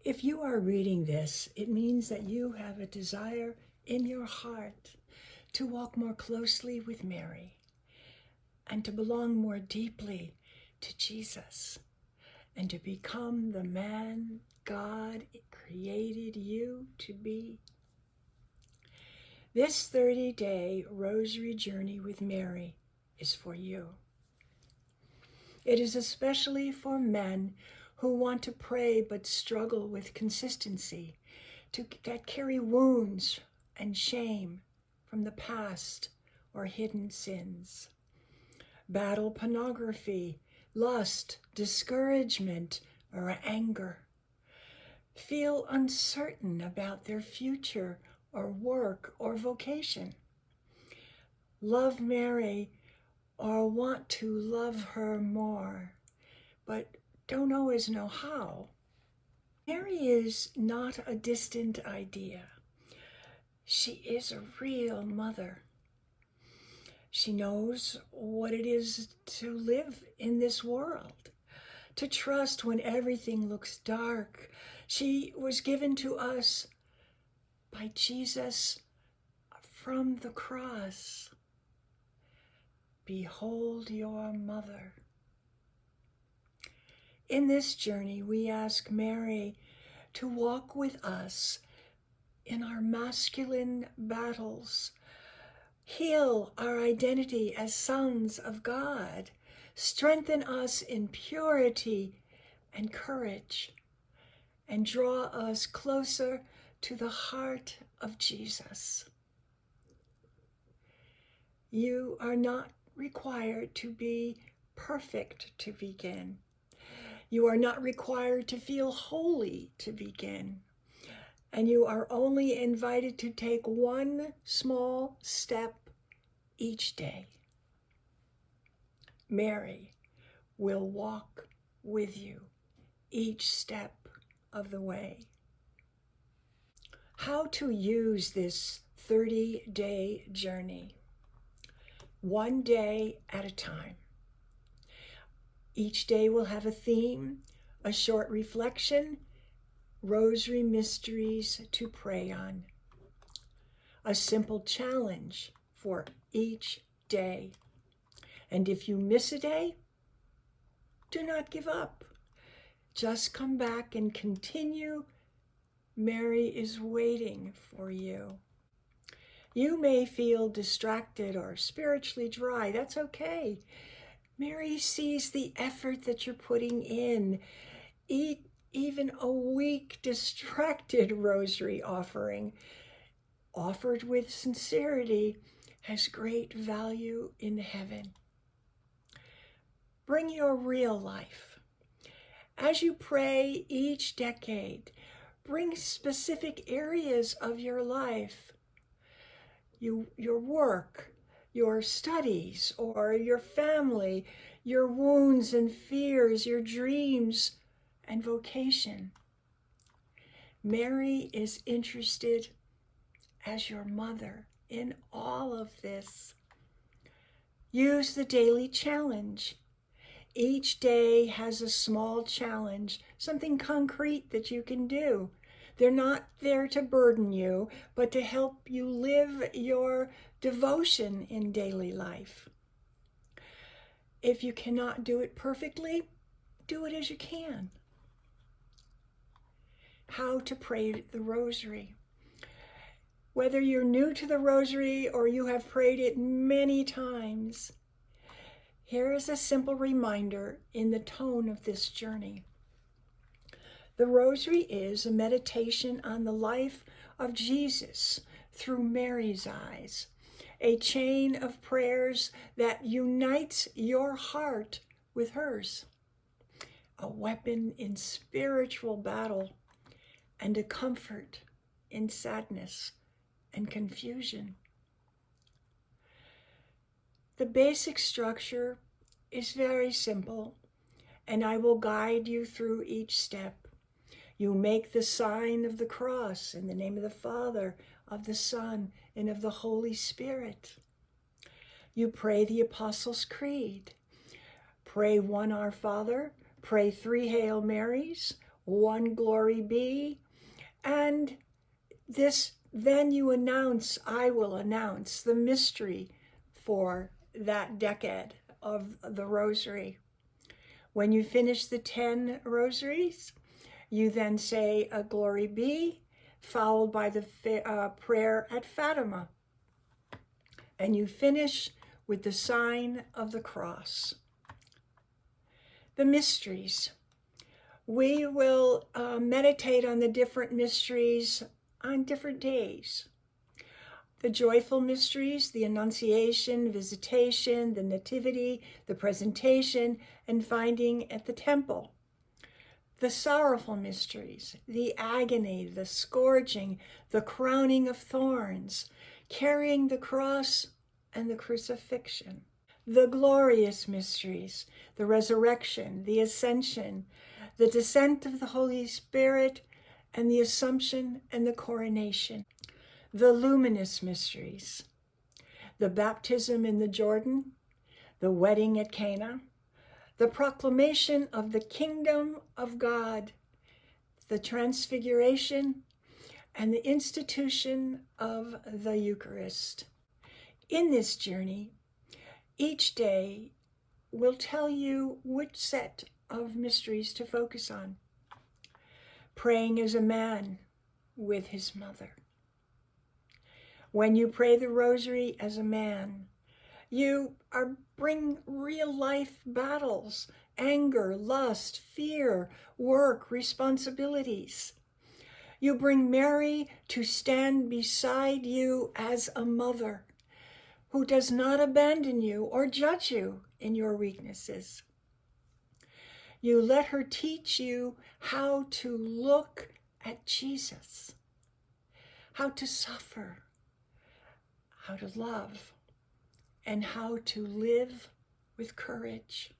If you are reading this, it means that you have a desire in your heart to walk more closely with Mary and to belong more deeply to Jesus and to become the man God created you to be. This 30-day Rosary Journey with Mary is for you. It is especially for men who want to pray but struggle with consistency, that carry wounds and shame from the past or hidden sins, battle pornography, lust, discouragement, or anger, feel uncertain about their future or work or vocation, love Mary or want to love her more, but don't always know how. Mary is not a distant idea. She is a real mother. She knows what it is to live in this world, to trust when everything looks dark. She was given to us by Jesus from the cross. Behold your mother. In this journey, we ask Mary to walk with us in our masculine battles, heal our identity as sons of God, strengthen us in purity and courage, and draw us closer to the heart of Jesus. You are not required to be perfect to begin. You are not required to feel holy to begin. And you are only invited to take one small step each day. Mary will walk with you each step of the way. How to use this 30-day journey. One day at a time. Each day will have a theme, a short reflection, rosary mysteries to pray on. A simple challenge for each day. And if you miss a day, do not give up. Just come back and continue. Mary is waiting for you. You may feel distracted or spiritually dry. That's okay. Mary sees the effort that you're putting in. Even a weak, distracted rosary offering, offered with sincerity, has great value in heaven. Bring your real life. As you pray each decade, bring specific areas of your life, your work, your studies, or your family, your wounds and fears, your dreams and vocation. Mary is interested as your mother in all of this. Use the daily challenge. Each day has a small challenge, something concrete that you can do. They're not there to burden you, but to help you live your devotion in daily life. If you cannot do it perfectly, do it as you can. How to pray the rosary. Whether you're new to the rosary or you have prayed it many times, here is a simple reminder in the tone of this journey. The rosary is a meditation on the life of Jesus through Mary's eyes, a chain of prayers that unites your heart with hers, a weapon in spiritual battle and a comfort in sadness and confusion. The basic structure is very simple, and I will guide you through each step. You make the sign of the cross in the name of the Father, of the Son, and of the Holy Spirit. You pray the Apostles' Creed. Pray one Our Father, pray 3 Hail Marys, one glory be, and then you announce, I will announce the mystery for that decade of the rosary. When you finish the 10 rosaries, you then say a glory be, followed by the prayer at Fatima. And you finish with the sign of the cross. The mysteries. We will meditate on the different mysteries on different days. The joyful mysteries, the Annunciation, Visitation, the Nativity, the Presentation, and Finding at the Temple. The sorrowful mysteries, the agony, the scourging, the crowning of thorns, carrying the cross and the crucifixion. The glorious mysteries, the resurrection, the ascension, the descent of the Holy Spirit, and the Assumption and the coronation. The luminous mysteries, the baptism in the Jordan, the wedding at Cana, the proclamation of the kingdom of God, the transfiguration, and the institution of the Eucharist. In this journey, each day will tell you which set of mysteries to focus on. Praying as a man with his mother. When you pray the rosary as a man, you bring real life battles, anger, lust, fear, work, responsibilities. You bring Mary to stand beside you as a mother who does not abandon you or judge you in your weaknesses. You let her teach you how to look at Jesus, how to suffer, how to love, and how to live with courage.